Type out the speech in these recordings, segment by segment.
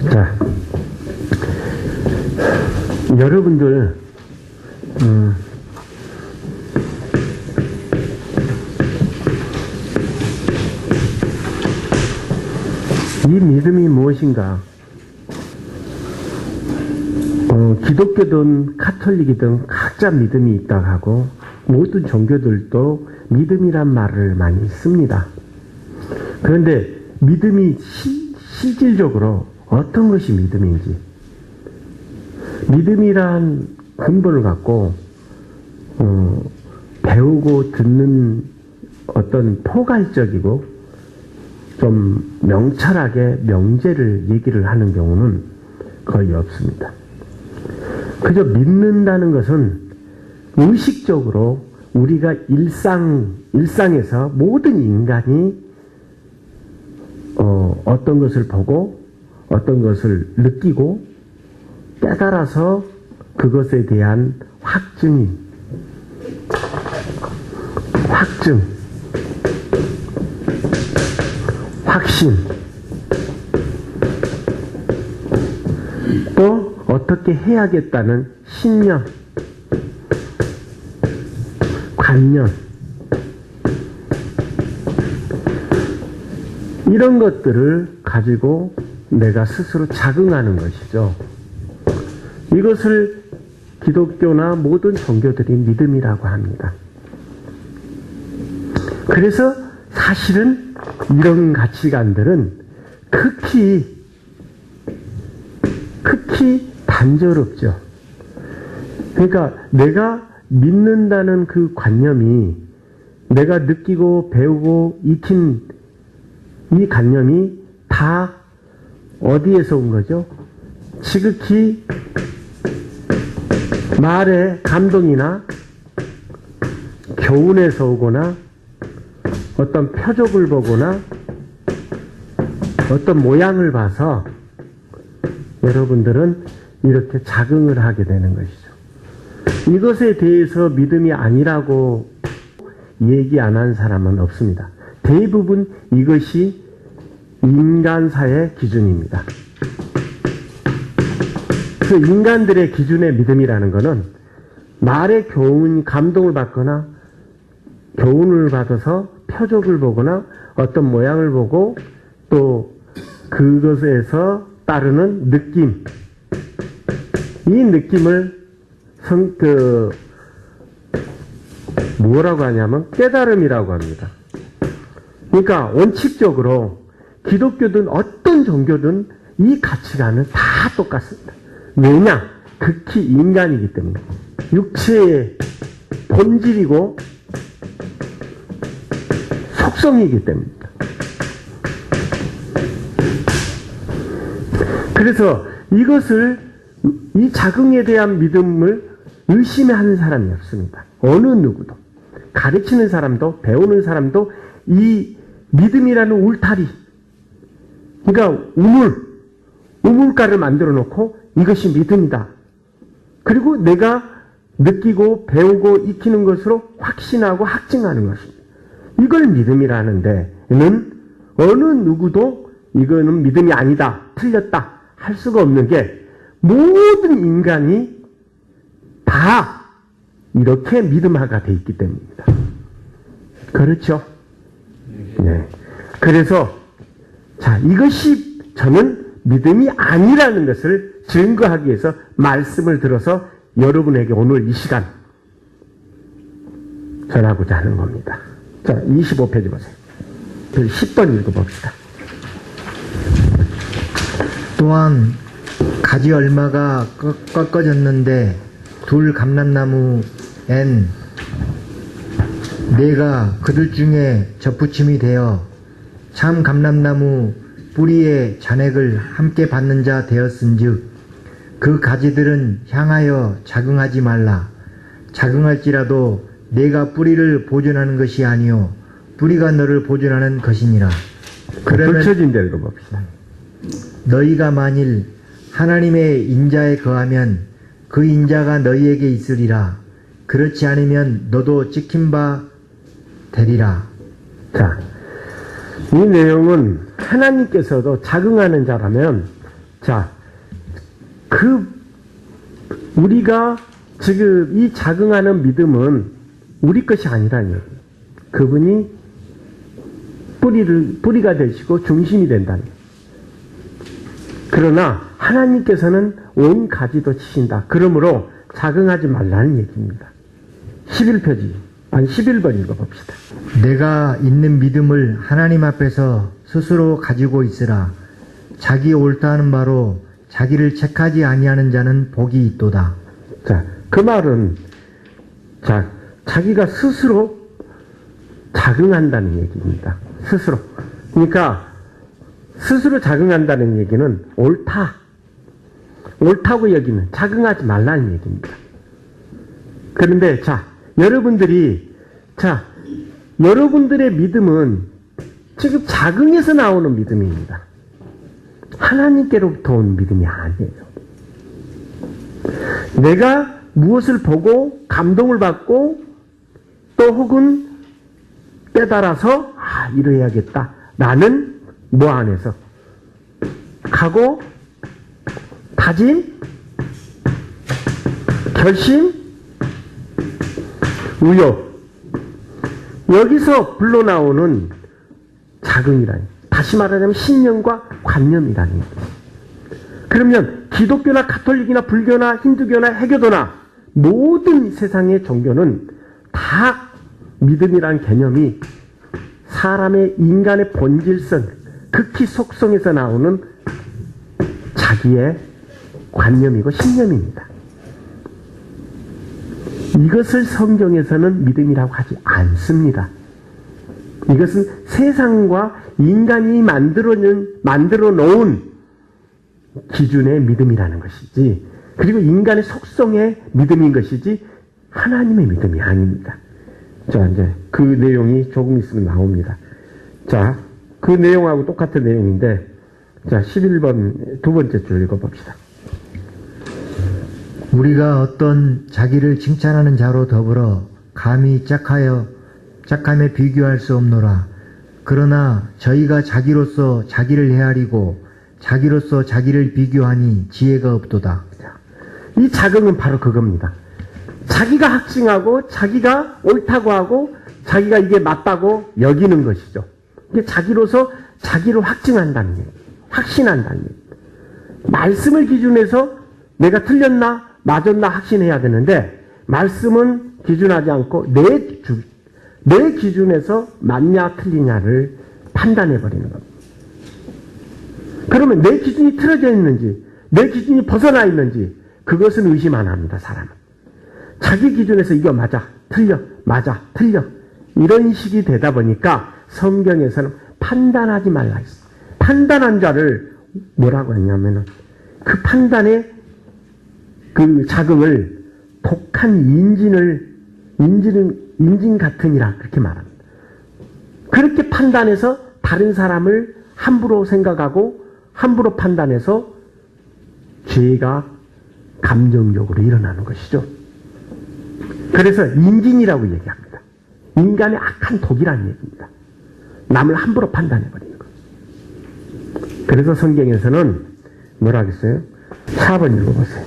자, 여러분들, 이 믿음이 무엇인가? 기독교든 카톨릭이든 각자 믿음이 있다고 하고 모든 종교들도 믿음이란 말을 많이 씁니다. 그런데 믿음이 실질적으로 어떤 것이 믿음인지, 믿음이란 근본을 갖고 배우고 듣는 어떤 포괄적이고 좀 명철하게 명제를 얘기를 하는 경우는 거의 없습니다. 그저 믿는다는 것은 의식적으로 우리가 일상에서 모든 인간이 어떤 것을 보고 어떤 것을 느끼고 깨달아서 그것에 대한 확증, 확신, 또 어떻게 해야겠다는 신념, 관념, 이런 것들을 가지고 내가 스스로 작응하는 것이죠. 이것을 기독교나 모든 종교들이 믿음이라고 합니다. 그래서 사실은 이런 가치관들은 극히 단조롭죠. 그러니까 내가 믿는다는 그 관념이, 내가 느끼고 배우고 익힌 이 관념이 다 어디에서 온 거죠? 지극히 말의 감동이나 교훈에서 오거나 어떤 표적을 보거나 어떤 모양을 봐서 여러분들은 이렇게 작응을 하게 되는 것이죠. 이것에 대해서 믿음이 아니라고 얘기 안 한 사람은 없습니다. 대부분 이것이 인간사의 기준입니다. 그 인간들의 기준의 믿음이라는 것은 말의 교훈, 감동을 받거나 교훈을 받아서 표적을 보거나 어떤 모양을 보고 또 그것에서 따르는 느낌, 이 느낌을 뭐라고 하냐면 깨달음이라고 합니다. 그러니까 원칙적으로 기독교든 어떤 종교든 이 가치관은 다 똑같습니다. 왜냐? 극히 인간이기 때문에. 육체의 본질이고 속성이기 때문입니다. 그래서 이 자긍에 대한 믿음을 의심하는 사람이 없습니다. 어느 누구도. 가르치는 사람도 배우는 사람도 이 믿음이라는 울타리, 그러니까 우물가를 만들어 놓고 이것이 믿음이다. 그리고 내가 느끼고 배우고 익히는 것으로 확신하고 확증하는 것입니다. 이걸 믿음이라는 데는 어느 누구도 이거는 믿음이 아니다, 틀렸다 할 수가 없는 게 모든 인간이 다 이렇게 믿음화가 되어 있기 때문입니다. 그렇죠? 네. 그래서 자, 이것이 저는 믿음이 아니라는 것을 증거하기 위해서 말씀을 들어서 여러분에게 오늘 이 시간 전하고자 하는 겁니다. 자, 25페이지 보세요. 10번 읽어봅시다. 또한 가지 얼마가 꺾어졌는데 둘 감람나무엔 내가 그들 중에 접붙임이 되어 참 감람나무 뿌리의 잔액을 함께 받는 자 되었은즉 그 가지들은 향하여 작응하지 말라. 작응할지라도 내가 뿌리를 보존하는 것이 아니요 뿌리가 너를 보존하는 것이니라. 그러면 펼쳐진 대로 읽어봅시다. 너희가 만일 하나님의 인자에 거하면 그 인자가 너희에게 있으리라. 그렇지 않으면 너도 찍힌 바 되리라. 자, 이 내용은 하나님께서도 작응하는 자라면 자, 우리가 지금 이 자긍하는 믿음은 우리 것이 아니라는 얘기예요. 그분이 뿌리가 되시고 중심이 된다는 거예요. 그러나 하나님께서는 온 가지도 치신다. 그러므로 자긍하지 말라는 얘기입니다. 11번 읽어봅시다. 내가 있는 믿음을 하나님 앞에서 스스로 가지고 있으라. 자기 옳다 하는 바로 자기를 책하지 아니하는 자는 복이 있도다. 자, 그 말은 자기가 스스로 자긍한다는 얘기입니다. 스스로. 그러니까 스스로 자긍한다는 얘기는 옳다고 여기는 자긍하지 말라는 얘기입니다. 그런데 여러분들의 믿음은 지금 자긍에서 나오는 믿음입니다. 하나님께로부터 온 믿음이 아니에요. 내가 무엇을 보고 감동을 받고 또 혹은 깨달아서 이래야겠다 라는 뭐 안에서 각오, 다짐, 결심, 의욕, 여기서 불러나오는 자긍이라니, 다시 말하자면 신념과 관념이라는 얘기예요. 그러면 기독교나 가톨릭이나 불교나 힌두교나 해교도나 모든 세상의 종교는 다 믿음이라는 개념이 사람의 인간의 본질성, 극히 속성에서 나오는 자기의 관념이고 신념입니다. 이것을 성경에서는 믿음이라고 하지 않습니다. 이것은 세상과 인간이 만들어 놓은 기준의 믿음이라는 것이지, 그리고 인간의 속성의 믿음인 것이지 하나님의 믿음이 아닙니다. 자, 이제 그 내용이 조금 있으면 나옵니다. 자, 그 내용하고 똑같은 내용인데, 자, 11번 두 번째 줄 읽어봅시다. 우리가 어떤 자기를 칭찬하는 자로 더불어 감히 짝함에 비교할 수 없노라. 그러나 저희가 자기로서 자기를 헤아리고 자기로서 자기를 비교하니 지혜가 없도다. 이 자긍은 바로 그겁니다. 자기가 확증하고 자기가 옳다고 하고 자기가 이게 맞다고 여기는 것이죠. 이게 자기로서 자기를 확증한다는 얘기예요. 확신한다는 얘기예요. 말씀을 기준해서 내가 틀렸나 맞았나 확신해야 되는데, 말씀은 기준하지 않고 내 기준에서 맞냐 틀리냐를 판단해버리는 겁니다. 그러면 내 기준이 틀어져 있는지 내 기준이 벗어나 있는지 그것은 의심 안 합니다. 사람은 자기 기준에서 이거 맞아 틀려 맞아 틀려 이런 식이 되다 보니까 성경에서는 판단하지 말라 했어요. 판단한 자를 뭐라고 했냐면은 그 판단의 그 자긍을 독한 인진 같으니라 그렇게 말합니다. 그렇게 판단해서 다른 사람을 함부로 생각하고 함부로 판단해서 죄가 감정적으로 일어나는 것이죠. 그래서 인진이라고 얘기합니다. 인간의 악한 독이라는 얘기입니다. 남을 함부로 판단해버리는 것. 그래서 성경에서는 뭐라 하겠어요? 4번 읽어보세요.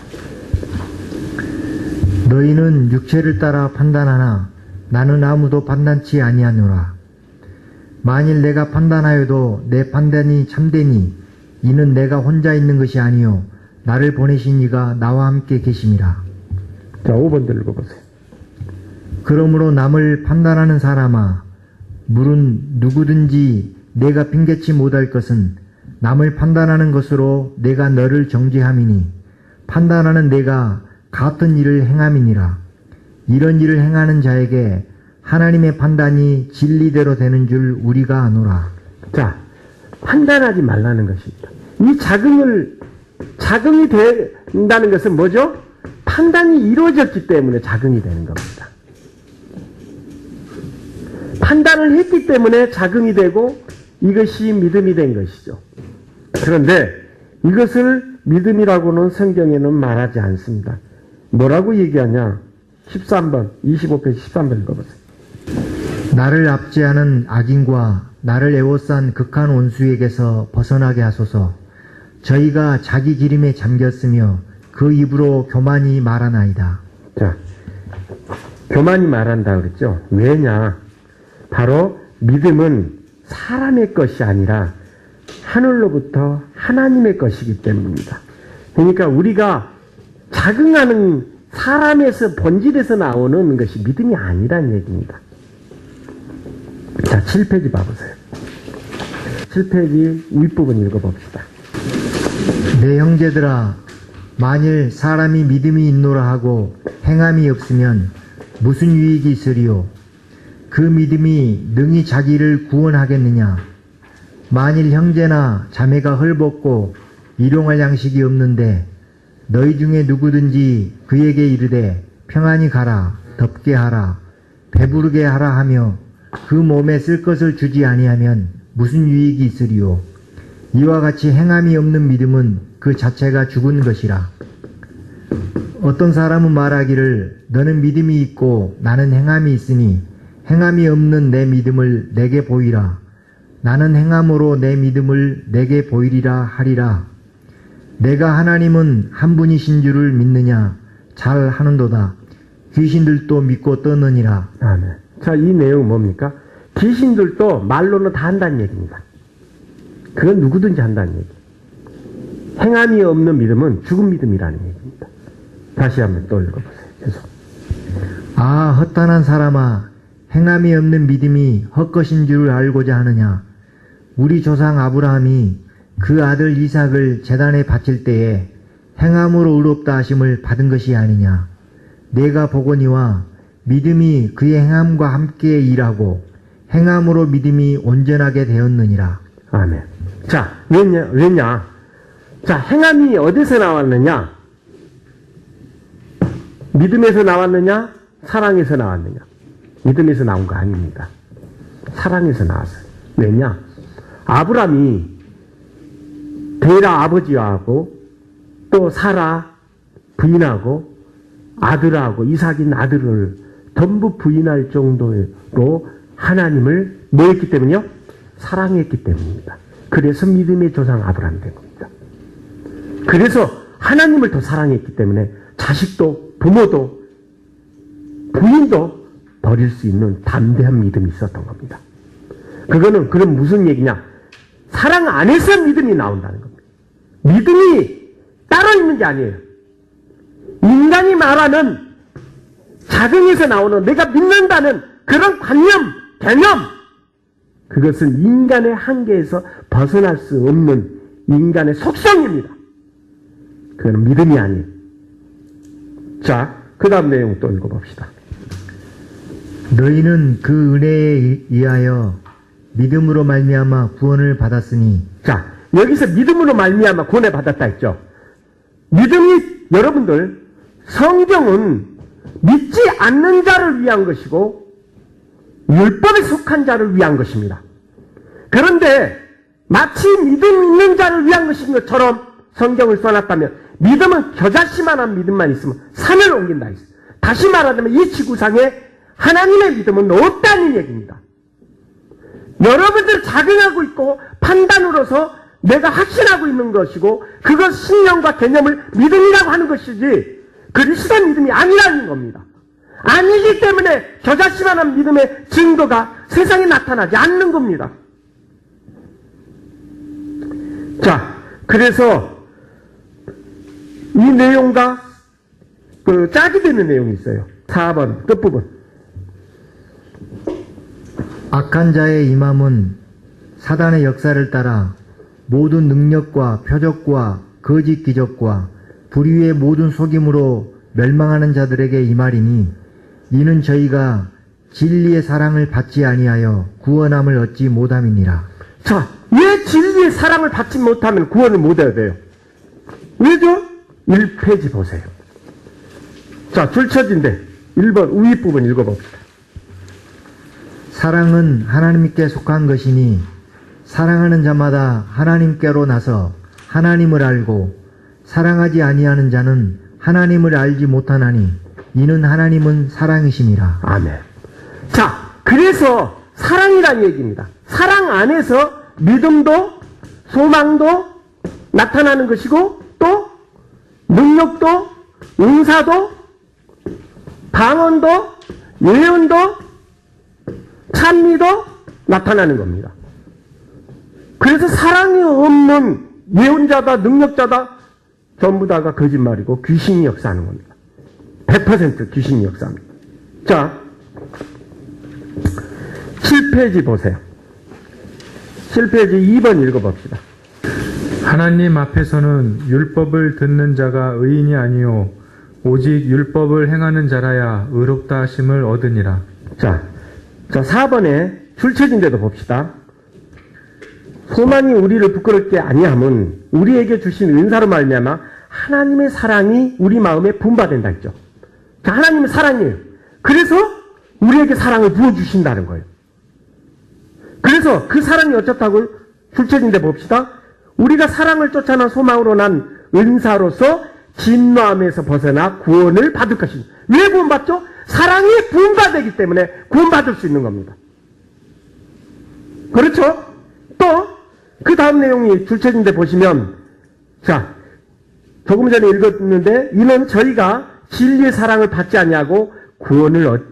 너희는 육체를 따라 판단하나 나는 아무도 판단치 아니하노라. 만일 내가 판단하여도 내 판단이 참되니 이는 내가 혼자 있는 것이 아니요 나를 보내신 이가 나와 함께 계심이라. 자, 5번 읽어보세요. 그러므로 남을 판단하는 사람아, 물은 누구든지 내가 핑계치 못할 것은 남을 판단하는 것으로 내가 너를 정죄함이니 판단하는 내가 같은 일을 행함이니라. 이런 일을 행하는 자에게 하나님의 판단이 진리대로 되는 줄 우리가 아노라. 자, 판단하지 말라는 것입니다. 이 자긍이 된다는 것은 뭐죠? 판단이 이루어졌기 때문에 자긍이 되는 겁니다. 판단을 했기 때문에 자긍이 되고 이것이 믿음이 된 것이죠. 그런데 이것을 믿음이라고는 성경에는 말하지 않습니다. 뭐라고 얘기하냐? 13번, 25페이지 13번 읽어보세요. 나를 압제하는 악인과 나를 애워싼 극한 원수에게서 벗어나게 하소서. 저희가 자기 기림에 잠겼으며 그 입으로 교만이 말하나이다. 자, 교만이 말한다 그랬죠. 왜냐? 바로 믿음은 사람의 것이 아니라 하늘로부터 하나님의 것이기 때문입니다. 그러니까 우리가 적응하는 사람에서 본질에서 나오는 것이 믿음이 아니라는 얘기입니다. 자, 7페이지 봐보세요. 7페이지 윗부분 읽어봅시다. 내 형제들아, 만일 사람이 믿음이 있노라 하고 행함이 없으면 무슨 유익이 있으리요? 그 믿음이 능히 자기를 구원하겠느냐? 만일 형제나 자매가 헐벗고 일용할 양식이 없는데 너희 중에 누구든지 그에게 이르되 평안히 가라, 덥게 하라, 배부르게 하라 하며 그 몸에 쓸 것을 주지 아니하면 무슨 유익이 있으리요? 이와 같이 행함이 없는 믿음은 그 자체가 죽은 것이라. 어떤 사람은 말하기를 너는 믿음이 있고 나는 행함이 있으니 행함이 없는 내 믿음을 내게 보이라. 나는 행함으로 내 믿음을 내게 보이리라 하리라. 내가 하나님은 한 분이신 줄을 믿느냐? 잘 하는도다. 귀신들도 믿고 떠느니라. 아멘. 자, 이 내용은 뭡니까? 귀신들도 말로는 다 한다는 얘기입니다. 그건 누구든지 한다는 얘기. 행함이 없는 믿음은 죽은 믿음이라는 얘기입니다. 다시 한번 또 읽어보세요. 계속. 아, 헛단한 사람아, 행함이 없는 믿음이 헛것인 줄을 알고자 하느냐? 우리 조상 아브라함이 그 아들 이삭을 제단에 바칠 때에 행함으로 의롭다 하심을 받은 것이 아니냐? 내가 보거니와 믿음이 그의 행함과 함께 일하고 행함으로 믿음이 온전하게 되었느니라. 아멘. 자, 왜냐? 자, 행함이 어디서 나왔느냐? 믿음에서 나왔느냐? 사랑에서 나왔느냐? 믿음에서 나온 거 아닙니다. 사랑에서 나왔어요. 왜냐? 아브라함이 데라 아버지하고 또 사라 부인하고 아들하고 이삭인 아들을 전부 부인할 정도로 하나님을 뭐 했기 때문이요? 사랑했기 때문입니다. 그래서 믿음의 조상 아브라함이 된 겁니다. 그래서 하나님을 더 사랑했기 때문에 자식도 부모도 부인도 버릴 수 있는 담대한 믿음이 있었던 겁니다. 그거는 그럼 무슨 얘기냐? 사랑 안에서 믿음이 나온다는 겁니다. 믿음이 따로 있는 게 아니에요. 인간이 말하는 자긍에서 나오는 내가 믿는다는 그런 관념, 개념, 그것은 인간의 한계에서 벗어날 수 없는 인간의 속성입니다. 그건 믿음이 아니에요. 자, 그 다음 내용 또 읽어봅시다. 너희는 그 은혜에 의하여 믿음으로 말미암아 구원을 받았으니. 자, 여기서 믿음으로 말미암아 구원을 받았다 했죠. 믿음이 여러분들 성경은 믿지 않는 자를 위한 것이고 율법에 속한 자를 위한 것입니다. 그런데 마치 믿음 있는 자를 위한 것인 것처럼 성경을 써놨다면 믿음은 겨자씨만한 믿음만 있으면 산을 옮긴다 했어요. 다시 말하자면 이 지구상에 하나님의 믿음은 없다는 얘기입니다. 여러분들 자긍하고 있고 판단으로서 내가 확신하고 있는 것이고 그것 신념과 개념을 믿음이라고 하는 것이지 그리스도 믿음이 아니라는 겁니다. 아니기 때문에 겨자씨만한 믿음의 증거가 세상에 나타나지 않는 겁니다. 자, 그래서 이 내용과 그 짝이 되는 내용이 있어요. 4번 끝부분. 악한 자의 임함은 사단의 역사를 따라 모든 능력과 표적과 거짓 기적과 불의의 모든 속임으로 멸망하는 자들에게 임하리니 이는 저희가 진리의 사랑을 받지 아니하여 구원함을 얻지 못함이니라. 자, 왜 진리의 사랑을 받지 못하면 구원을 못 얻어야 돼요? 왜죠? 1페이지 보세요. 자, 줄쳐진데 1번 윗부분 읽어봅시다. 사랑은 하나님께 속한 것이니 사랑하는 자마다 하나님께로 나서 하나님을 알고 사랑하지 아니하는 자는 하나님을 알지 못하나니 이는 하나님은 사랑이심이라. 아멘. 자, 그래서 사랑이란 얘기입니다. 사랑 안에서 믿음도 소망도 나타나는 것이고 또 능력도 은사도 방언도 예언도 찬미도 나타나는 겁니다. 그래서 사랑이 없는 예언자다 능력자다 전부 다가 거짓말이고 귀신이 역사하는 겁니다. 100% 귀신이 역사합니다. 자, 7페이지 보세요. 7페이지 2번 읽어봅시다. 하나님 앞에서는 율법을 듣는 자가 의인이 아니요 오직 율법을 행하는 자라야 의롭다 하심을 얻으니라. 자 4번에 출처진대도 봅시다. 소망이 우리를 부끄럽게 아니함은 우리에게 주신 은사로 말미암아 하나님의 사랑이 우리 마음에 분바된다 했죠. 자, 하나님의 사랑이에요. 그래서 우리에게 사랑을 부어주신다는 거예요. 그래서 그 사랑이 어쩌다고 출처진대 봅시다. 우리가 사랑을 쫓아난 소망으로 난 은사로서 진노함에서 벗어나 구원을 받을 것입니다. 왜 구원받죠? 사랑이 분바되기 때문에 구원받을 수 있는 겁니다. 그렇죠? 또 그 다음 내용이 줄쳐진 데 보시면 자 조금 전에 읽었는데 이는 저희가 진리의 사랑을 받지 아니하고 구원을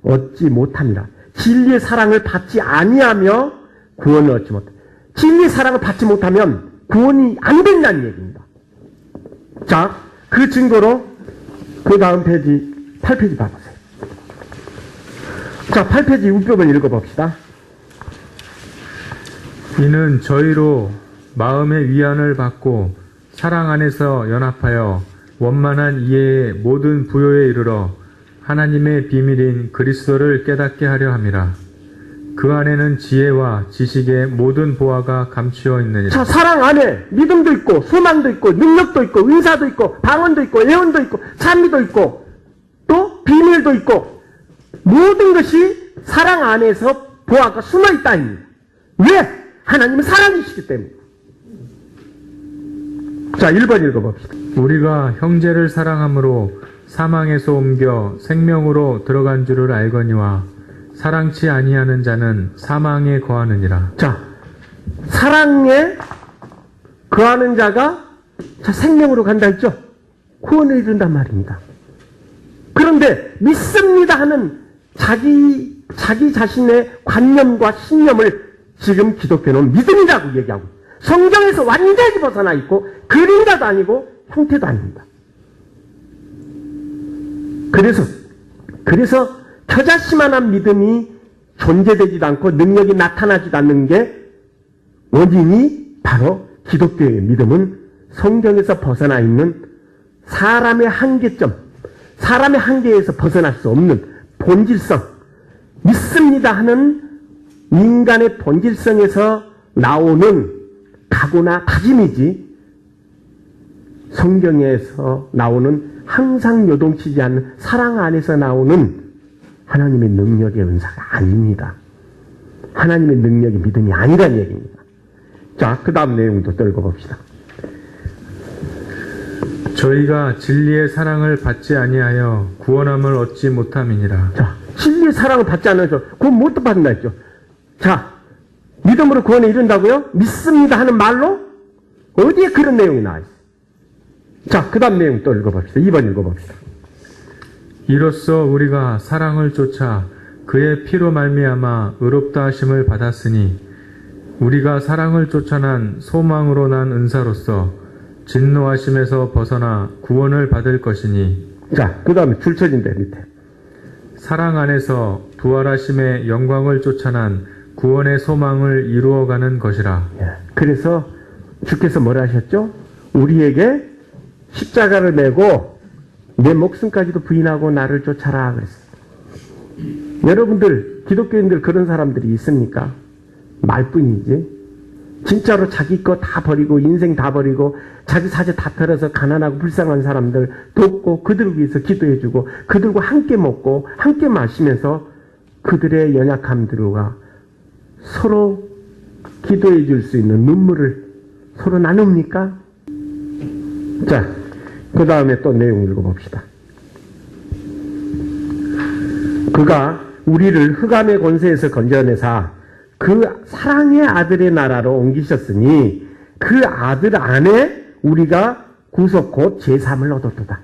얻지 못합니다. 진리의 사랑을 받지 아니하며 구원을 얻지 못합니다. 진리의 사랑을 받지 못하면 구원이 안 된다는 얘기입니다. 자, 그 증거로 그 다음 페이지 8페이지 봐보세요. 자, 8페이지 6번 읽어봅시다. 이는 저희로 마음의 위안을 받고 사랑 안에서 연합하여 원만한 이해의 모든 부요에 이르러 하나님의 비밀인 그리스도를 깨닫게 하려 함이라. 그 안에는 지혜와 지식의 모든 보화가 감추어 있느니라. 자, 사랑 안에 믿음도 있고 소망도 있고 능력도 있고 은사도 있고 방언도 있고 예언도 있고 찬미도 있고 또 비밀도 있고 모든 것이 사랑 안에서 보화가 숨어있다 입니다. 왜? 하나님은 사랑이시기 때문에. 자, 1번 읽어봅시다. 우리가 형제를 사랑함으로 사망에서 옮겨 생명으로 들어간 줄을 알거니와 사랑치 아니하는 자는 사망에 거하느니라. 자, 사랑에 거하는 자가 자, 생명으로 간다 했죠? 구원을 이룬단 말입니다. 그런데 믿습니다 하는 자기 자신의 관념과 신념을 지금 기독교는 믿음이라고 얘기하고 성경에서 완전히 벗어나 있고 그림자도 아니고 형태도 아닙니다. 그래서 겨자씨만한 믿음이 존재되지도 않고 능력이 나타나지도 않는 게 원인이 바로 기독교의 믿음은 성경에서 벗어나 있는 사람의 한계점, 사람의 한계에서 벗어날 수 없는 본질성, 믿습니다 하는 인간의 본질성에서 나오는 각오나 다짐이지 성경에서 나오는 항상 요동치지 않는 사랑 안에서 나오는 하나님의 능력의 은사가 아닙니다. 하나님의 능력이 믿음이 아니라는 얘기입니다. 자, 그 다음 내용도 또 읽어봅시다. 저희가 진리의 사랑을 받지 아니하여 구원함을 얻지 못함이니라. 자, 진리의 사랑을 받지 않아서 구원 못 받는다 했죠. 자, 믿음으로 구원에 이른다고요? 믿습니다 하는 말로? 어디에 그런 내용이 나와 있어요? 자, 그 다음 내용 또 읽어봅시다. 2번 읽어봅시다. 이로써 우리가 사랑을 쫓아 그의 피로 말미암아 의롭다 하심을 받았으니 우리가 사랑을 쫓아난 소망으로 난 은사로서 진노하심에서 벗어나 구원을 받을 것이니. 자, 그 다음에 줄쳐진대 밑에. 사랑 안에서 부활하심의 영광을 쫓아난 구원의 소망을 이루어가는 것이라. 그래서 주께서 뭐라 하셨죠? 우리에게 십자가를 메고 내 목숨까지도 부인하고 나를 쫓아라 그랬어요. 여러분들 기독교인들 그런 사람들이 있습니까? 말뿐이지. 진짜로 자기 거 다 버리고 인생 다 버리고 자기 사재 다 털어서 가난하고 불쌍한 사람들 돕고 그들을 위해서 기도해주고 그들과 함께 먹고 함께 마시면서 그들의 연약함들과 서로 기도해 줄 수 있는 눈물을 서로 나눕니까? 자, 그 다음에 또 내용 읽어봅시다. 그가 우리를 흑암의 권세에서 건져내사 그 사랑의 아들의 나라로 옮기셨으니 그 아들 안에 우리가 구속 곧 제3을 얻었도다.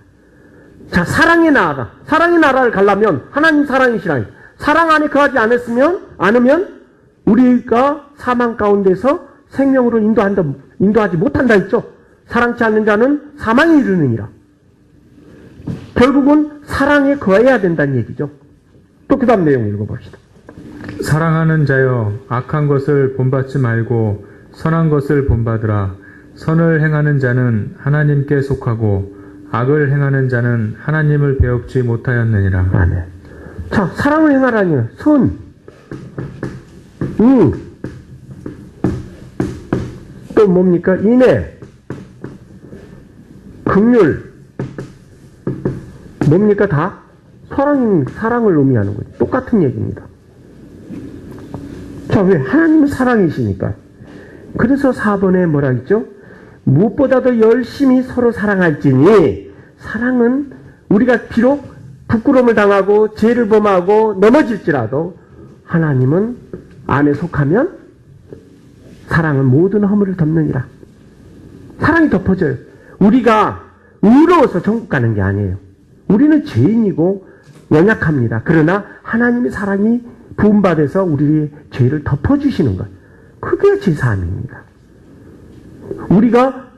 자, 사랑의 나라를 가려면 하나님 사랑이시라. 사랑 안에 거하지 않으면 우리가 사망 가운데서 생명으로 인도하지 못한다 했죠. 사랑치 않는 자는 사망에 이르느니라. 결국은 사랑에 거해야 된다는 얘기죠. 또 그 다음 내용 읽어봅시다. 사랑하는 자여 악한 것을 본받지 말고 선한 것을 본받으라. 선을 행하는 자는 하나님께 속하고 악을 행하는 자는 하나님을 배웁지 못하였느니라. 아멘. 자, 사랑을 행하라니 선, 또 뭡니까? 인애, 긍휼, 뭡니까? 다 사랑을 의미하는 거죠. 똑같은 얘기입니다. 자, 왜? 하나님은 사랑이시니까. 그래서 4번에 뭐라 했죠? 무엇보다도 열심히 서로 사랑할지니, 사랑은 우리가 비록 부끄러움을 당하고 죄를 범하고 넘어질지라도 하나님은 안에 속하면 사랑은 모든 허물을 덮느니라. 사랑이 덮어져요. 우리가 의로워서 천국 가는 게 아니에요. 우리는 죄인이고 연약합니다. 그러나 하나님의 사랑이 부음받아서 우리의 죄를 덮어주시는 것. 그게 제사함입니다. 우리가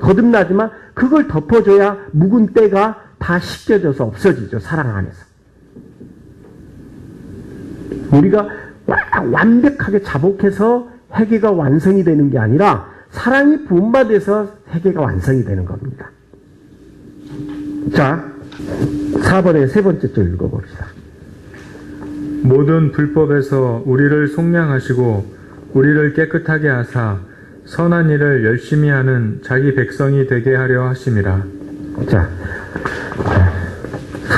거듭나지만 그걸 덮어줘야 묵은 때가 다 씻겨져서 없어지죠. 사랑 안에서. 우리가 완벽하게 자복해서 회개가 완성이 되는 게 아니라 사랑이 부음받아서 회개가 완성이 되는 겁니다. 자, 4번의 세 번째 줄 읽어봅시다. 모든 불법에서 우리를 속량하시고 우리를 깨끗하게 하사 선한 일을 열심히 하는 자기 백성이 되게 하려 하심이라. 자,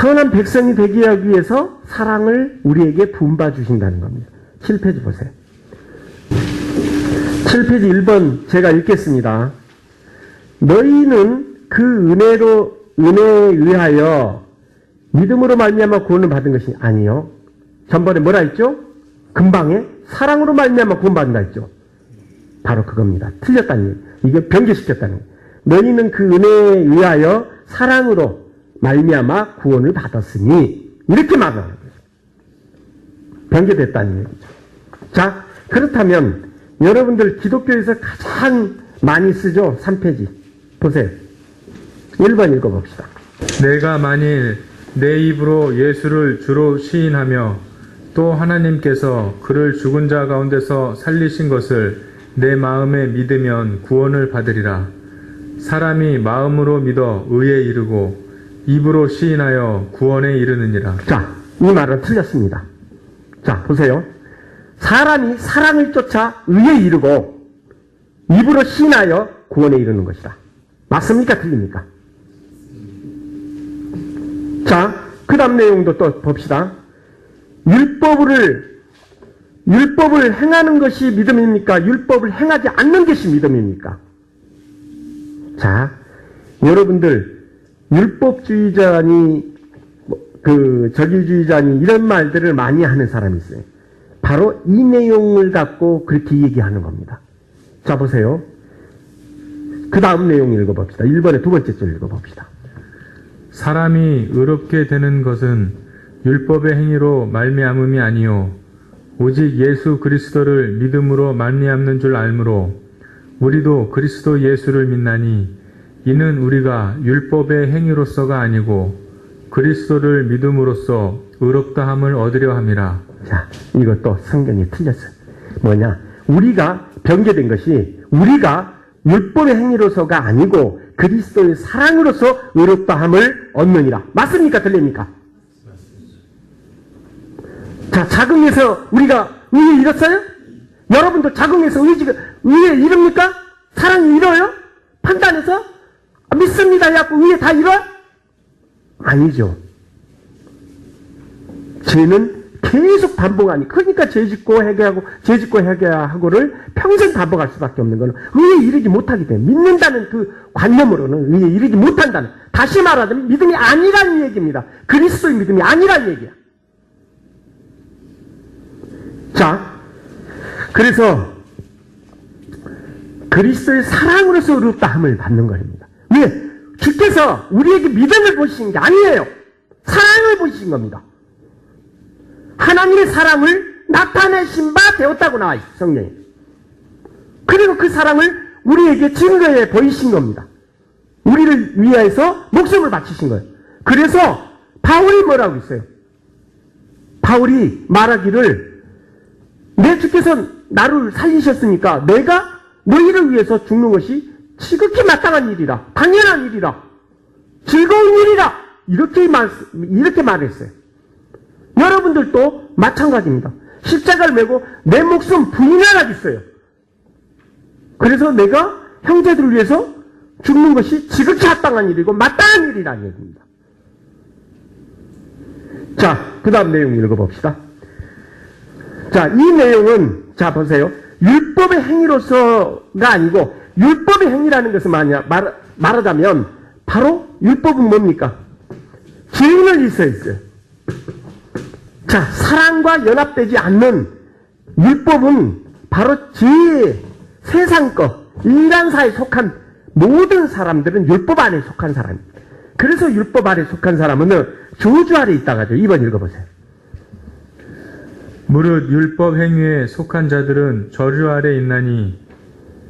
선한 백성이 되게 하기 위해서 사랑을 우리에게 부음봐 주신다는 겁니다. 7페이지 보세요. 7페이지 1번 제가 읽겠습니다. 너희는 그 은혜에 의하여 믿음으로 말미암아 구원을 받은 것이 아니요. 전번에 뭐라 했죠? 금방에 사랑으로 말미암아 구원받는다 했죠. 바로 그겁니다. 틀렸다는 얘기. 이게 변개시켰다는 거예요. 너희는 그 은혜에 의하여 사랑으로 말미암아 구원을 받았으니 이렇게 말하는 거죠. 변개됐다는 얘기죠. 자, 그렇다면 여러분들 기독교에서 가장 많이 쓰죠? 3페이지 보세요. 1번 읽어봅시다. 내가 만일 내 입으로 예수를 주로 시인하며 또 하나님께서 그를 죽은 자 가운데서 살리신 것을 내 마음에 믿으면 구원을 받으리라. 사람이 마음으로 믿어 의에 이르고 입으로 시인하여 구원에 이르느니라. 자, 이 말은 틀렸습니다. 자, 보세요. 사람이 사랑을 쫓아 의에 이르고 입으로 시인하여 구원에 이르는 것이다. 맞습니까? 틀립니까? 자, 그 다음 내용도 또 봅시다. 율법을 행하는 것이 믿음입니까? 율법을 행하지 않는 것이 믿음입니까? 자, 여러분들 율법주의자니 적유주의자니 이런 말들을 많이 하는 사람이 있어요. 바로 이 내용을 갖고 그렇게 얘기하는 겁니다. 자, 보세요. 그 다음 내용 읽어봅시다. 1번의 두 번째 줄 읽어봅시다. 사람이 의롭게 되는 것은 율법의 행위로 말미암음이 아니요 오직 예수 그리스도를 믿음으로 말미암는 줄 알므로 우리도 그리스도 예수를 믿나니 이는 우리가 율법의 행위로서가 아니고 그리스도를 믿음으로써 의롭다함을 얻으려 함이라. 자, 이것도 성경이 틀렸어요. 뭐냐? 우리가 변개된 것이 우리가 율법의 행위로서가 아니고 그리스도의 사랑으로서 의롭다함을 얻느니라. 맞습니까? 틀립니까? 자, 자궁에서 우리가 의에 이뤘어요? 여러분도 자궁에서 의에 이릅니까? 사랑이 이뤄요? 판단해서? 믿습니다. 해갖고 의에 다 이뤄? 아니죠. 죄는 계속 반복하니, 그러니까 죄 짓고 회개하고를 평생 반복할 수밖에 없는 거는 의에 이르지 못하기 때문에, 믿는다는 그 관념으로는 의에 이르지 못한다는, 다시 말하자면 믿음이 아니라는 얘기입니다. 그리스도의 믿음이 아니라는 얘기야. 자, 그래서 그리스도의 사랑으로서 의롭다함을 받는 것입니다. 왜? 주께서 우리에게 믿음을 보시는 게 아니에요. 사랑을 보시는 겁니다. 하나님의 사랑을 나타내신 바 되었다고 나와 있어요. 성경에. 그리고 그 사랑을 우리에게 증거해 보이신 겁니다. 우리를 위해서 목숨을 바치신 거예요. 그래서 바울이 뭐라고 했어요? 바울이 말하기를 내 주께서 나를 살리셨으니까 내가 너희를 위해서 죽는 것이 지극히 마땅한 일이라, 당연한 일이라, 즐거운 일이라, 이렇게 말했어요. 여러분들도 마찬가지입니다. 십자가를 메고 내 목숨 부인하라겠어요. 그래서 내가 형제들을 위해서 죽는 것이 지극히 합당한 일이고 마땅한 일이라는 얘기입니다. 자, 그 다음 내용 읽어봅시다. 자, 이 내용은, 자, 보세요. 율법의 행위로서가 아니고, 율법의 행위라는 것은 말하자면, 바로 율법은 뭡니까? 죄인을 위해서였어요. 자, 사랑과 연합되지 않는 율법은 바로 죄의 세상 것, 인간사에 속한 모든 사람들은 율법 안에 속한 사람입니다. 그래서 율법 아래 속한 사람은 저주 아래 있다고 하죠. 2번 읽어보세요. 무릇 율법 행위에 속한 자들은 저주 아래 있나니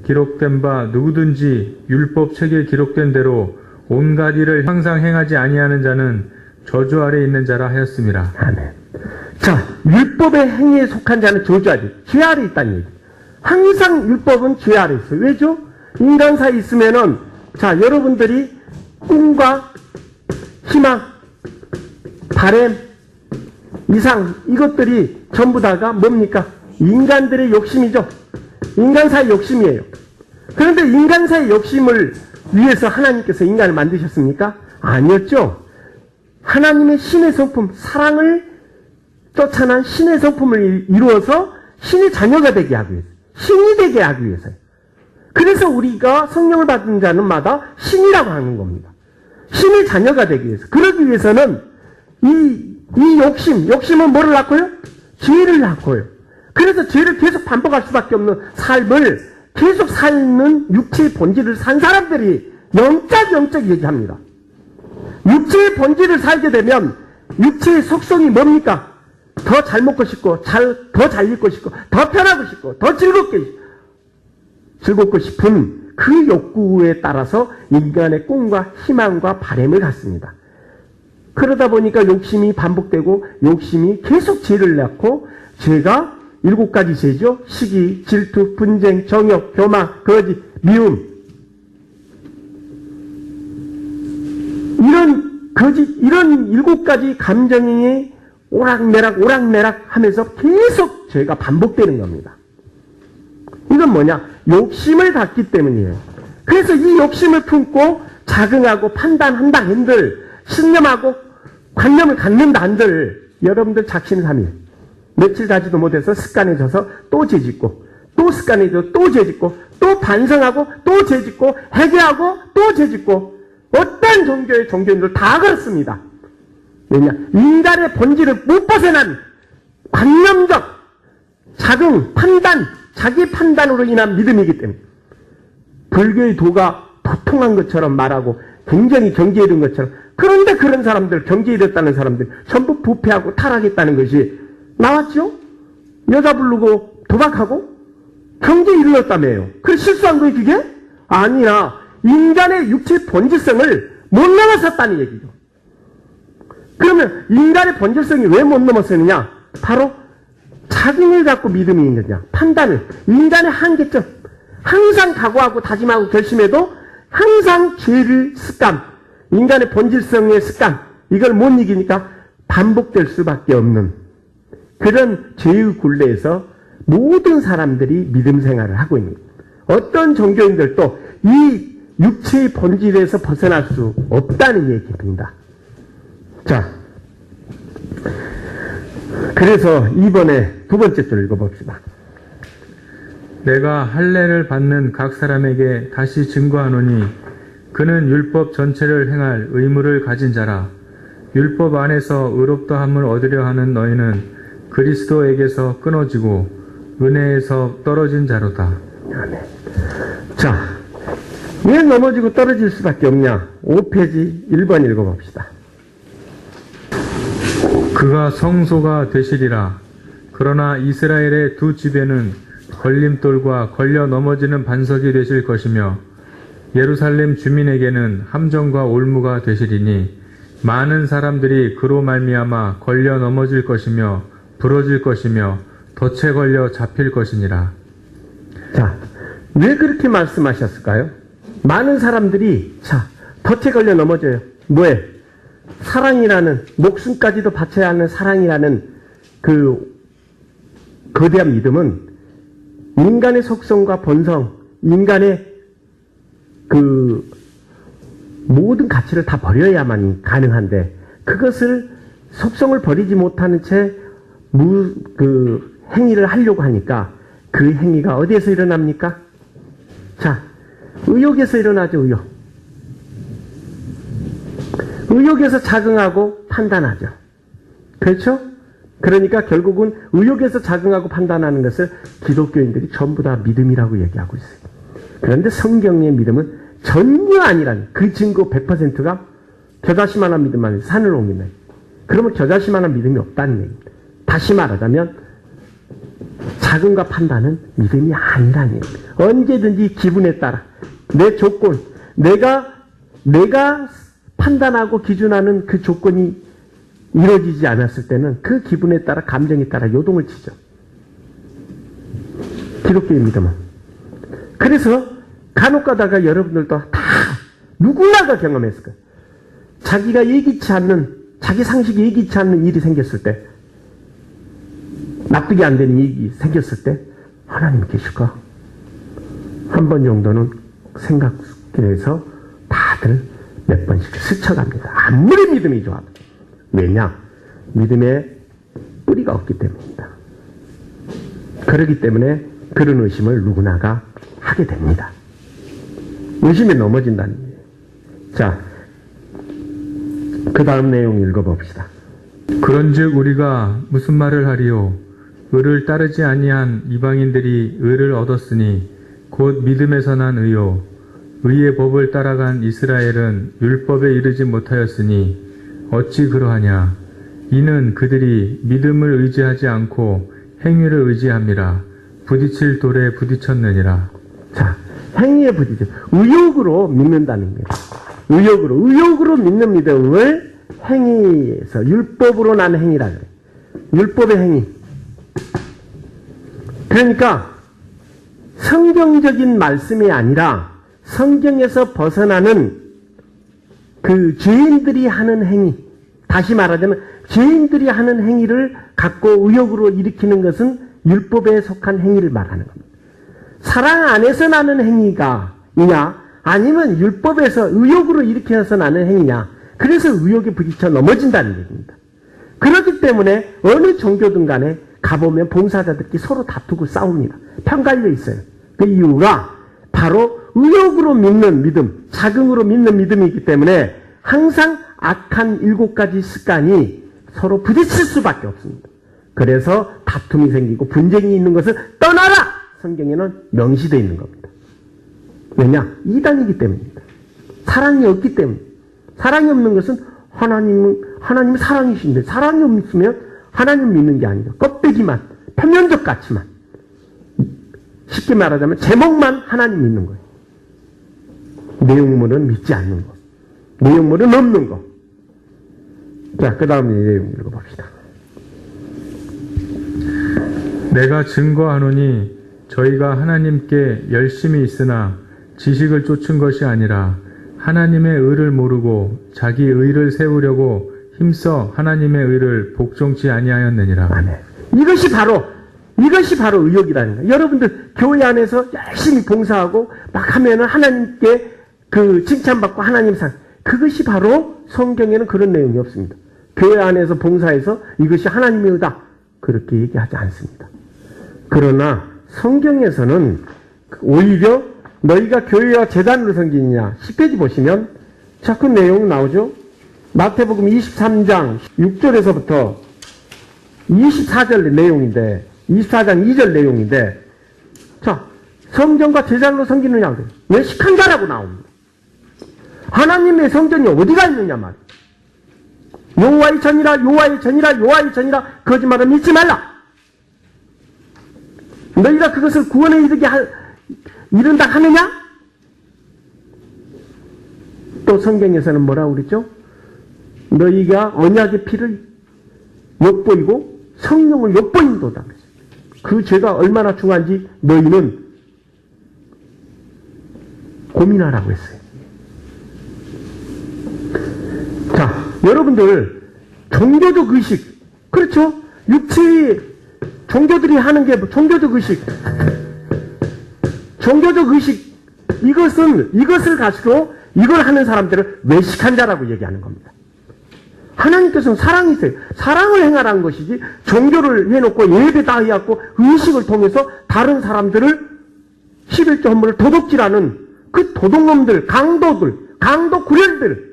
기록된 바 누구든지 율법 책에 기록된 대로 온갖 일을 항상 행하지 아니하는 자는 저주 아래 있는 자라 하였습니다. 아멘. 자, 율법의 행위에 속한 자는 저주 아래, 죄 아래 있다는 얘기. 항상 율법은 죄 아래 있어요. 왜죠? 인간사에 있으면은, 자, 여러분들이 꿈과 희망, 바램, 이상, 이것들이 전부 다가 뭡니까? 인간들의 욕심이죠. 인간사의 욕심이에요. 그런데 인간사의 욕심을 위해서 하나님께서 인간을 만드셨습니까? 아니었죠. 하나님의 신의 성품, 사랑을 쫓아난 신의 성품을 이루어서 신의 자녀가 되게 하기 위해서, 신이 되게 하기 위해서요. 그래서 우리가 성령을 받은 자는마다 신이라고 하는 겁니다. 신의 자녀가 되기 위해서. 그러기 위해서는 이 욕심은 뭐를 낳고요? 죄를 낳고요. 그래서 죄를 계속 반복할 수밖에 없는 삶을 계속 사는 육체의 본질을 산 사람들이 영적 얘기합니다. 육체의 본질을 살게 되면 육체의 속성이 뭡니까? 더 잘 먹고 싶고, 더 잘 입고 싶고, 더 편하고 싶고, 더 즐겁고 싶은 그 욕구에 따라서 인간의 꿈과 희망과 바람을 갖습니다. 그러다 보니까 욕심이 반복되고 욕심이 계속 죄를 낳고 죄가 7가지 죄죠. 시기, 질투, 분쟁, 정욕, 교만, 거짓, 미움. 이런 7가지 감정이 오락내락 하면서 계속 죄가 반복되는 겁니다. 이건 뭐냐? 욕심을 갖기 때문이에요. 그래서 이 욕심을 품고 자긍하고 판단한다 한들, 신념하고 관념을 갖는다 한들, 여러분들 작심삼일. 며칠 가지도 못해서 습관해져서 또 죄짓고, 또 습관해져서 또 죄짓고, 또 반성하고, 또 죄짓고, 회개하고, 또 죄짓고, 어떤 종교의 종교인들 다 그렇습니다. 왜냐? 인간의 본질을 못 벗어난 관념적 자긍, 판단, 자기 판단으로 인한 믿음이기 때문에 불교의 도가 보통한 것처럼 말하고 굉장히 경지에 이른 것처럼, 그런데 그런 사람들, 경지에 이르렀다는 사람들 전부 부패하고 타락했다는 것이 나왔죠? 여자 부르고 도박하고 경지에 이르렀다며요. 그 실수한 거예요 그게? 아니야. 인간의 육체 본질성을 못 넘어섰다는 얘기죠. 그러면 인간의 본질성이 왜 못 넘어서느냐? 바로 자긍을 갖고 믿음이 있는 거냐? 판단을. 인간의 한계점. 항상 각오하고 다짐하고 결심해도 항상 죄를 습관, 인간의 본질성의 습관, 이걸 못 이기니까 반복될 수밖에 없는 그런 죄의 굴레에서 모든 사람들이 믿음 생활을 하고 있는 거예요. 어떤 종교인들도 이 육체의 본질에서 벗어날 수 없다는 얘기입니다. 자, 그래서 이번에 두 번째 줄 읽어봅시다. 내가 할례를 받는 각 사람에게 다시 증거하노니 그는 율법 전체를 행할 의무를 가진 자라. 율법 안에서 의롭다함을 얻으려 하는 너희는 그리스도에게서 끊어지고 은혜에서 떨어진 자로다. 아멘. 자, 왜 넘어지고 떨어질 수밖에 없냐? 5페이지 1번 읽어봅시다. 그가 성소가 되시리라. 그러나 이스라엘의 두 집에는 걸림돌과 걸려 넘어지는 반석이 되실 것이며 예루살렘 주민에게는 함정과 올무가 되시리니 많은 사람들이 그로 말미암아 걸려 넘어질 것이며 부러질 것이며 덫에 걸려 잡힐 것이니라. 자, 왜 그렇게 말씀하셨을까요? 많은 사람들이 덫에 걸려 넘어져요. 뭐에? 사랑이라는, 목숨까지도 바쳐야 하는 사랑이라는 그 거대한 믿음은 인간의 속성과 본성, 인간의 그 모든 가치를 다 버려야만 가능한데, 그것을 속성을 버리지 못하는 채 행위를 하려고 하니까 그 행위가 어디에서 일어납니까? 자, 의욕에서 일어나죠, 의욕. 의욕에서 작응하고 판단하죠. 그렇죠? 그러니까 결국은 의욕에서 작응하고 판단하는 것을 기독교인들이 전부 다 믿음이라고 얘기하고 있어요. 그런데 성경의 믿음은 전혀 아니라는, 그 증거 100%가 겨자씨만한 믿음만 산을 옮긴다. 그러면 겨자씨만한 믿음이 없다는 얘기입니다. 다시 말하자면 작음과 판단은 믿음이 아니라는 얘기입니다. 언제든지 기분에 따라 내 조건, 내가 판단하고 기준하는 그 조건이 이루어지지 않았을 때는 그 기분에 따라, 감정에 따라 요동을 치죠. 기독교의 믿음은. 그래서 간혹 가다가 여러분들도 다 누구나가 경험했을 거예요. 자기가 예기치 않는, 자기 상식이 예기치 않는 일이 생겼을 때, 납득이 안 되는 일이 생겼을 때 하나님 계실까? 한 번 정도는 생각해서 다들 몇 번씩 스쳐갑니다. 아무리 믿음이 좋아도. 왜냐? 믿음에 뿌리가 없기 때문입니다. 그렇기 때문에 그런 의심을 누구나가 하게 됩니다. 의심에 넘어진다는 얘기예요. 자, 그 다음 내용 읽어봅시다. 그런즉 우리가 무슨 말을 하리요? 의를 따르지 아니한 이방인들이 의를 얻었으니 곧 믿음에서 난 의요. 의의 법을 따라간 이스라엘은 율법에 이르지 못하였으니 어찌 그러하냐? 이는 그들이 믿음을 의지하지 않고 행위를 의지함이라. 부딪힐 돌에 부딪혔느니라. 자, 행위에 부딪혀. 의욕으로 믿는다는 거예요. 의욕으로 믿는 믿음을 행위에서, 율법으로 난 행위라 그래요. 율법의 행위. 그러니까 성경적인 말씀이 아니라 성경에서 벗어나는 그 죄인들이 하는 행위, 다시 말하자면 죄인들이 하는 행위를 갖고 의욕으로 일으키는 것은 율법에 속한 행위를 말하는 겁니다. 사랑 안에서 나는 행위가 이냐, 아니면 율법에서 의욕으로 일으켜서 나는 행위냐, 그래서 의욕에 부딪혀 넘어진다는 얘기입니다. 그렇기 때문에 어느 종교든 간에 가보면 봉사자들끼리 서로 다투고 싸웁니다. 편갈려 있어요. 그 이유가 바로 의욕으로 믿는 믿음, 자긍으로 믿는 믿음이기 때문에 항상 악한 7가지 습관이 서로 부딪힐 수밖에 없습니다. 그래서 다툼이 생기고 분쟁이 있는 것을 떠나라! 성경에는 명시되어 있는 겁니다. 왜냐? 이단이기 때문입니다. 사랑이 없기 때문에. 사랑이 없는 것은 하나님은 사랑이신데, 사랑이 없으면 하나님 믿는 게 아니라 껍데기만, 표면적 가치만, 쉽게 말하자면 제목만 하나님 믿는 거예요. 내용물은 믿지 않는 거. 내용물은 없는 거. 자, 그 다음에 내용 읽어봅시다. 내가 증거하노니 저희가 하나님께 열심히 있으나 지식을 쫓은 것이 아니라 하나님의 의를 모르고 자기 의를 세우려고 힘써 하나님의 의를 복종치 아니하였느니라. 아멘. 이것이 바로 의욕이라는 거예요. 여러분들 교회 안에서 열심히 봉사하고 막 하면은 하나님께 그 칭찬받고 하나님 그것이 바로 성경에는 그런 내용이 없습니다. 교회 안에서 봉사해서 이것이 하나님의 의다, 그렇게 얘기하지 않습니다. 그러나 성경에서는 오히려 너희가 교회와 재단으로 섬기느냐, 10페이지 보시면 자꾸 내용 나오죠. 마태복음 23장 6절에서부터 24절 내용인데, 24장 2절 내용인데, 자, 성전과 제사장으로 섬기느냐? 외식한 자라고 나옵니다. 하나님의 성전이 어디가 있느냐 말이에요. 여호와의 전이라 여호와의 전이라 여호와의 전이라 거짓말을 믿지 말라. 너희가 그것을 구원에 이른다 하느냐? 또 성경에서는 뭐라고 그랬죠? 너희가 언약의 피를 엿보이고 성령을 엿보인도다. 그 죄가 얼마나 중요한지 너희는 고민하라고 했어요. 자, 여러분들 종교적 의식, 그렇죠? 육체의 종교들이 하는 게 종교적 의식, 이것을 가지고 이걸 하는 사람들을 외식한 자라고 얘기하는 겁니다. 하나님께서는 사랑이세요. 사랑을 행하라는 것이지 종교를 해놓고 예배 다 해갖고 의식을 통해서 다른 사람들을 11조 헌물을 도둑질하는 그 도둑놈들, 강도 구렬들,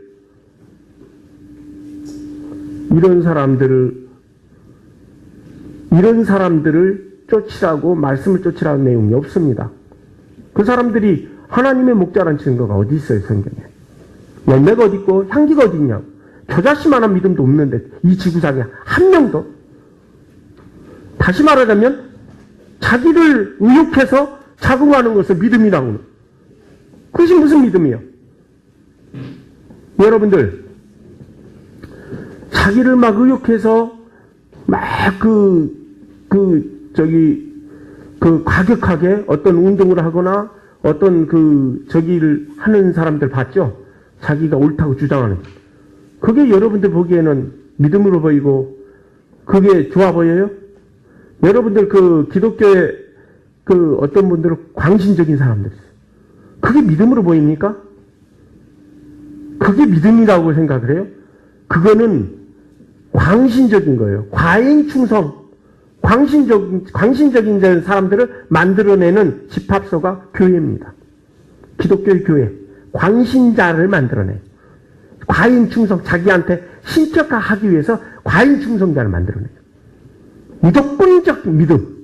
이런 사람들을 쫓으라고 말씀을 쫓으라는 내용이 없습니다. 그 사람들이 하나님의 목자라는 증거가 어디 있어요, 성경에? 열매가 어디 있고 향기가 어디 있냐고. 겨자씨만한 믿음도 없는데 이 지구상에 한 명도. 다시 말하자면 자기를 의욕해서 자궁하는 것을 믿음이라고 하는. 그것이 무슨 믿음이에요? 여러분들 자기를 막 의욕해서 막 과격하게 어떤 운동을 하거나 어떤 저기를 하는 사람들 봤죠? 자기가 옳다고 주장하는. 그게 여러분들 보기에는 믿음으로 보이고 그게 좋아 보여요? 여러분들 기독교의 어떤 분들은 광신적인 사람들 있어요. 그게 믿음으로 보입니까? 그게 믿음이라고 생각을 해요? 그거는 광신적인 거예요. 과잉 충성, 광신적인 사람들을 만들어내는 집합소가 교회입니다. 기독교의 교회. 광신자를 만들어내요. 과잉 충성, 자기한테 신격화하기 위해서 과잉 충성자를 만들어내요. 무조건적 믿음.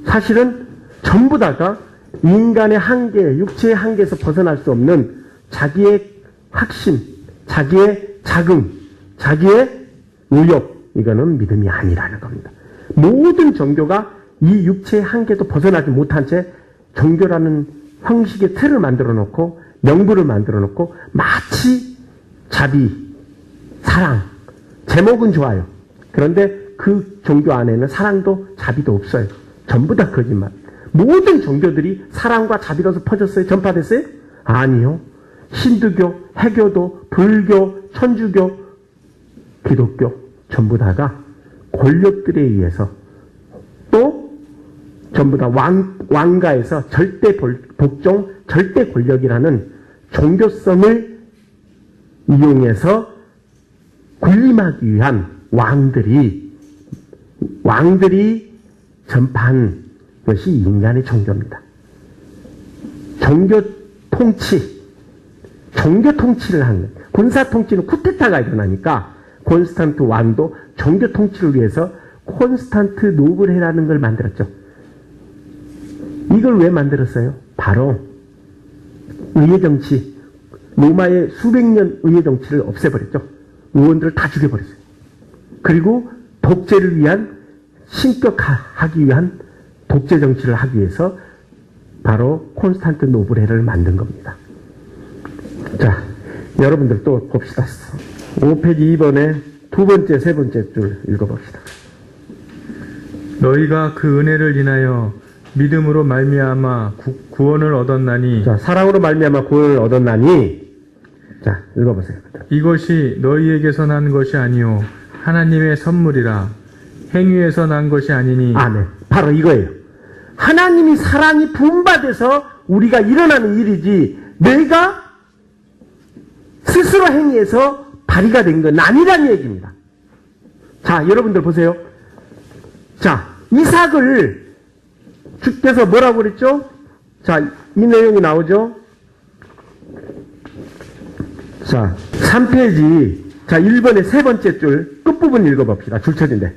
사실은 전부 다가 인간의 한계, 육체의 한계에서 벗어날 수 없는 자기의 확신, 자기의 자긍, 자기의 의욕, 이거는 믿음이 아니라는 겁니다. 모든 종교가 이 육체의 한계도 벗어나지 못한 채 종교라는 형식의 틀을 만들어 놓고 명부를 만들어 놓고 마치 자비, 사랑, 제목은 좋아요. 그런데 그 종교 안에는 사랑도 자비도 없어요. 전부 다 거짓말. 모든 종교들이 사랑과 자비로서 퍼졌어요? 전파됐어요? 아니요. 힌두교, 해교도, 불교, 천주교, 기독교 전부 다가 권력들에 의해서 또 전부 다 왕가에서 절대 복종, 절대 권력이라는 종교성을 이용해서 군림하기 위한 왕들이 전파한 것이 인간의 종교입니다. 종교 통치를 하는 거예요. 군사 통치는 쿠데타가 일어나니까 콘스탄트 왕도 종교 통치를 위해서 콘스탄트 노블회라는 걸 만들었죠. 이걸 왜 만들었어요? 바로 의회 정치, 로마의 수백 년 의회 정치를 없애버렸죠. 의원들을 다 죽여버렸어요. 그리고 독재를 위한 신격화하기 위한 독재 정치를 하기 위해서 바로 콘스탄트 노블회를 만든 겁니다. 자, 여러분들 또 봅시다. 5페이지 2번에 두 번째, 세 번째 줄 읽어봅시다. 너희가 그 은혜를 인하여 믿음으로 말미암아 구원을 얻었나니. 자, 사랑으로 말미암아 구원을 얻었나니. 자, 읽어보세요. 이것이 너희에게서 난 것이 아니요 하나님의 선물이라. 행위에서 난 것이 아니니. 아, 네. 바로 이거예요. 하나님이 사랑이 분바돼서 우리가 일어나는 일이지 내가 스스로 행위해서 발휘가 된 건 아니라는 얘기입니다. 자, 여러분들 보세요. 자, 이삭을 주께서 뭐라고 그랬죠? 자, 이 내용이 나오죠? 자, 3페이지. 자, 1번의 세 번째 줄 끝부분 읽어봅시다. 줄쳐진데.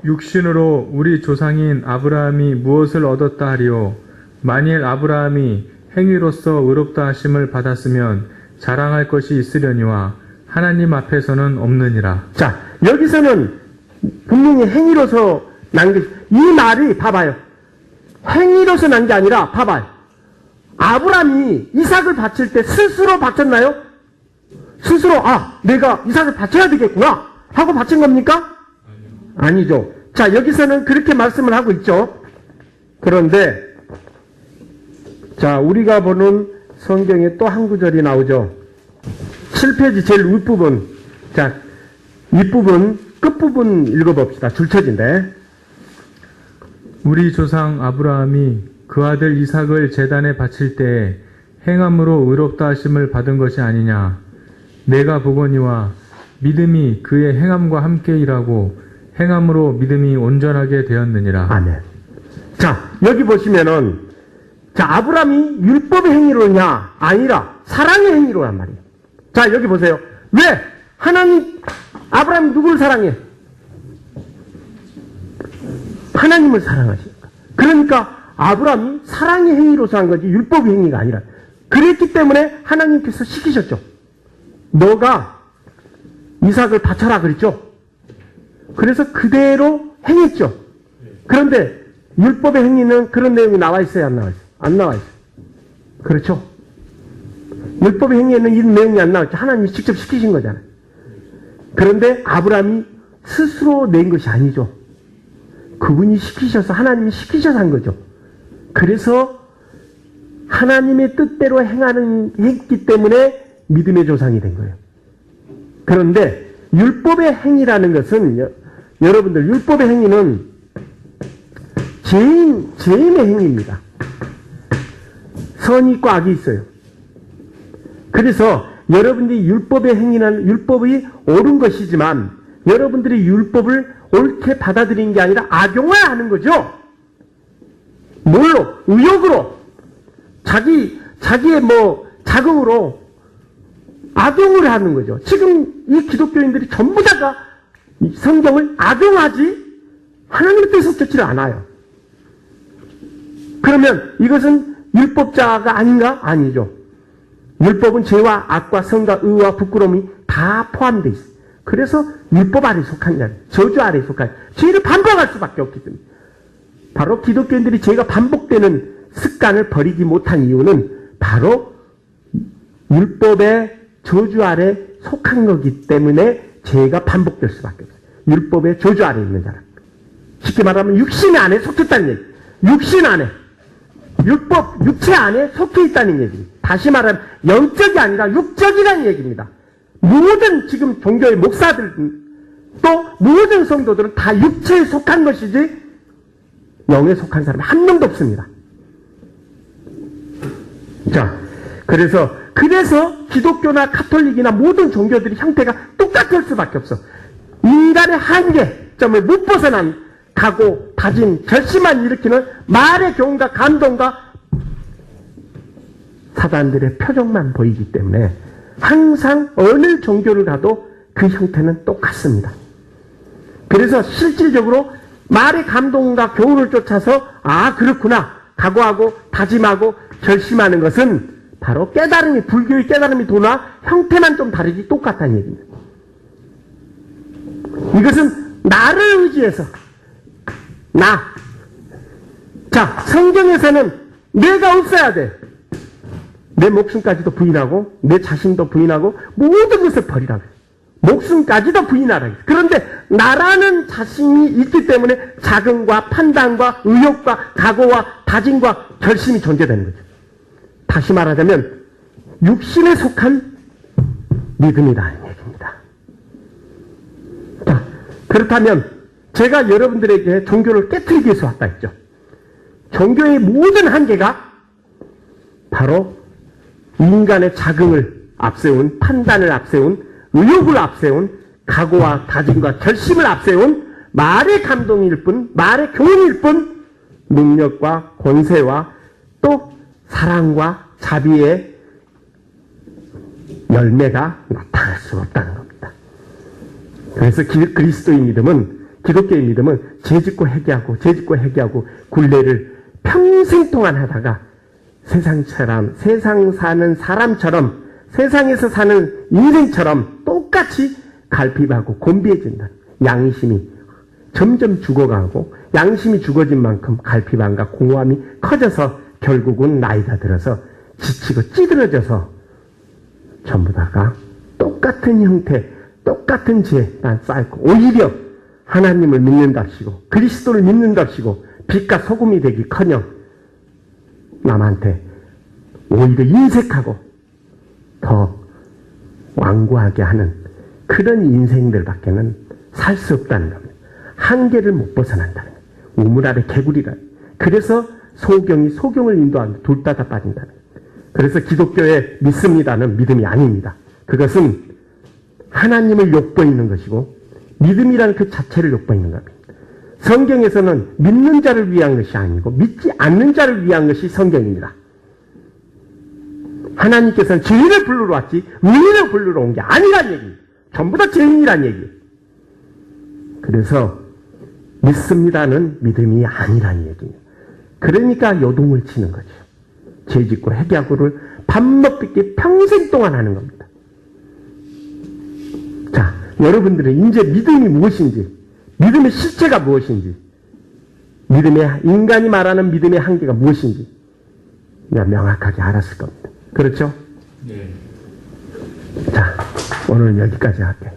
육신으로 우리 조상인 아브라함이 무엇을 얻었다 하리요? 만일 아브라함이 행위로서 의롭다 하심을 받았으면 자랑할 것이 있으려니와 하나님 앞에서는 없느니라. 자, 여기서는 분명히 행위로서 난 게, 이 말이 봐봐요. 행위로서 난 게 아니라, 봐봐요. 아브라함이 이삭을 바칠 때 스스로 바쳤나요? 스스로, 내가 이삭을 바쳐야 되겠구나 하고 바친 겁니까? 아니죠. 자, 여기서는 그렇게 말씀을 하고 있죠. 그런데, 자, 우리가 보는 성경에 또 한 구절이 나오죠. 7페이지 제일 윗부분. 자, 윗부분, 끝부분 읽어봅시다. 줄쳐진데. 우리 조상 아브라함이 그 아들 이삭을 제단에 바칠 때에 행함으로 의롭다 하심을 받은 것이 아니냐. 내가 보거니와 믿음이 그의 행함과 함께 일하고 행함으로 믿음이 온전하게 되었느니라. 아멘. 자, 여기 보시면은, 자, 아브라함이 율법의 행위로냐? 아니라 사랑의 행위로란 말이에요. 자, 여기 보세요. 왜? 하나님, 아브라함이 누구를 사랑해? 하나님을 사랑하시니까. 그러니까 아브라함이 사랑의 행위로서 한 거지 율법의 행위가 아니라. 그랬기 때문에 하나님께서 시키셨죠. 너가 이삭을 바쳐라 그랬죠. 그래서 그대로 행했죠. 그런데 율법의 행위는 그런 내용이 나와 있어요, 안 나와 있어요? 안 나와 있어요. 그렇죠? 율법의 행위에는 이런 내용이 안 나와 있죠. 하나님이 직접 시키신 거잖아요. 그런데 아브라함이 스스로 낸 것이 아니죠. 그분이 시키셔서, 하나님이 시키셔서 한 거죠. 그래서 하나님의 뜻대로 했기 때문에 믿음의 조상이 된 거예요. 그런데 율법의 행위라는 것은, 여러분들, 율법의 행위는 죄인의 행위입니다. 선이 있고 악이 있어요. 그래서 여러분들이 율법의 행위는 율법이 옳은 것이지만 여러분들이 율법을 옳게 받아들이는 게 아니라 악용하는 거죠. 뭘로? 의욕으로. 자기의 자긍으로 악용을 하는 거죠. 지금 이 기독교인들이 전부 다가 성경을 악용하지 하나님의 뜻을 듣지를 않아요. 그러면 이것은 율법자가 아닌가? 아니죠. 율법은 죄와 악과 선과 의와 부끄러움이 다 포함되어 있어요. 그래서 율법 아래 속한 자, 저주 아래 속한 죄를 반복할 수밖에 없기 때문에. 바로 기독교인들이 죄가 반복되는 습관을 버리지 못한 이유는 바로 율법의 저주 아래 속한 거기 때문에 죄가 반복될 수밖에 없어요. 율법의 저주 아래 있는 사람. 쉽게 말하면 육신 안에 속했다는 얘기. 육신 안에. 율법, 육체 안에 속해 있다는 얘기입니다. 다시 말하면 영적이 아니라 육적이라는 얘기입니다. 모든 지금 종교의 목사들 또 모든 성도들은 다 육체에 속한 것이지 영에 속한 사람이 한 명도 없습니다. 자, 그래서 기독교나 카톨릭이나 모든 종교들이 형태가 똑같을 수밖에 없어. 인간의 한계점을 못 벗어난 각오, 다짐, 결심만 일으키는 말의 교훈과 감동과 사단들의 표정만 보이기 때문에 항상 어느 종교를 가도 그 형태는 똑같습니다. 그래서 실질적으로 말의 감동과 교훈을 쫓아서 그렇구나 각오하고 다짐하고 결심하는 것은 바로 깨달음이, 불교의 깨달음이 도나 형태만 좀 다르지 똑같다는 얘기입니다. 이것은 나를 의지해서 자, 성경에서는 내가 없어야 돼. 내 목숨까지도 부인하고 내 자신도 부인하고 모든 것을 버리라고 해요. 목숨까지도 부인하라고 해요. 그런데 나라는 자신이 있기 때문에 자긍과 판단과 의욕과 각오와 다짐과 결심이 존재되는 거죠. 다시 말하자면 육신에 속한 믿음이라는 얘기입니다. 자, 그렇다면 제가 여러분들에게 종교를 깨트리기 위해서 왔다 했죠. 종교의 모든 한계가 바로 인간의 자긍을 앞세운, 판단을 앞세운, 의욕을 앞세운, 각오와 다짐과 결심을 앞세운 말의 감동일 뿐, 말의 교훈일 뿐, 능력과 권세와 또 사랑과 자비의 열매가 나타날 수 없다는 겁니다. 그래서 그리스도의 믿음은 기독교의 믿음은 죄짓고 회개하고 굴레를 평생 동안 하다가 세상 사는 사람처럼, 세상에서 사는 인생처럼 똑같이 갈피하고 곤비해진다. 양심이 점점 죽어가고, 양심이 죽어진 만큼 갈피반과 공허함이 커져서 결국은 나이가 들어서 지치고 찌들어져서 전부 다가 똑같은 형태, 똑같은 죄만 쌓고, 오히려 하나님을 믿는답시고 그리스도를 믿는답시고 빛과 소금이 되기커녕 남한테 오히려 인색하고 더 완고하게 하는 그런 인생들밖에는 살 수 없다는 겁니다. 한계를 못 벗어난다는 거예요. 우물 아래 개구리라. 그래서 소경을 인도하는데 둘 다 빠진다는 거예요. 그래서 기독교에 믿습니다는 믿음이 아닙니다. 그것은 하나님을 욕보이는 것이고 믿음이라는 그 자체를 욕보이는 겁니다. 성경에서는 믿는 자를 위한 것이 아니고 믿지 않는 자를 위한 것이 성경입니다. 하나님께서는 죄인을 부르러 왔지 의인을 부르러 온 게 아니란 얘기입니다. 전부 다 죄인이란 얘기예요. 그래서 믿습니다는 믿음이 아니란 얘기입니다. 그러니까 요동을 치는 거죠. 죄짓고 회개하고를 밥 먹기 평생 동안 하는 겁니다. 자, 여러분들은 이제 믿음이 무엇인지, 믿음의 실체가 무엇인지, 인간이 말하는 믿음의 한계가 무엇인지 명확하게 알았을 겁니다. 그렇죠? 네. 자, 오늘 여기까지 할게요.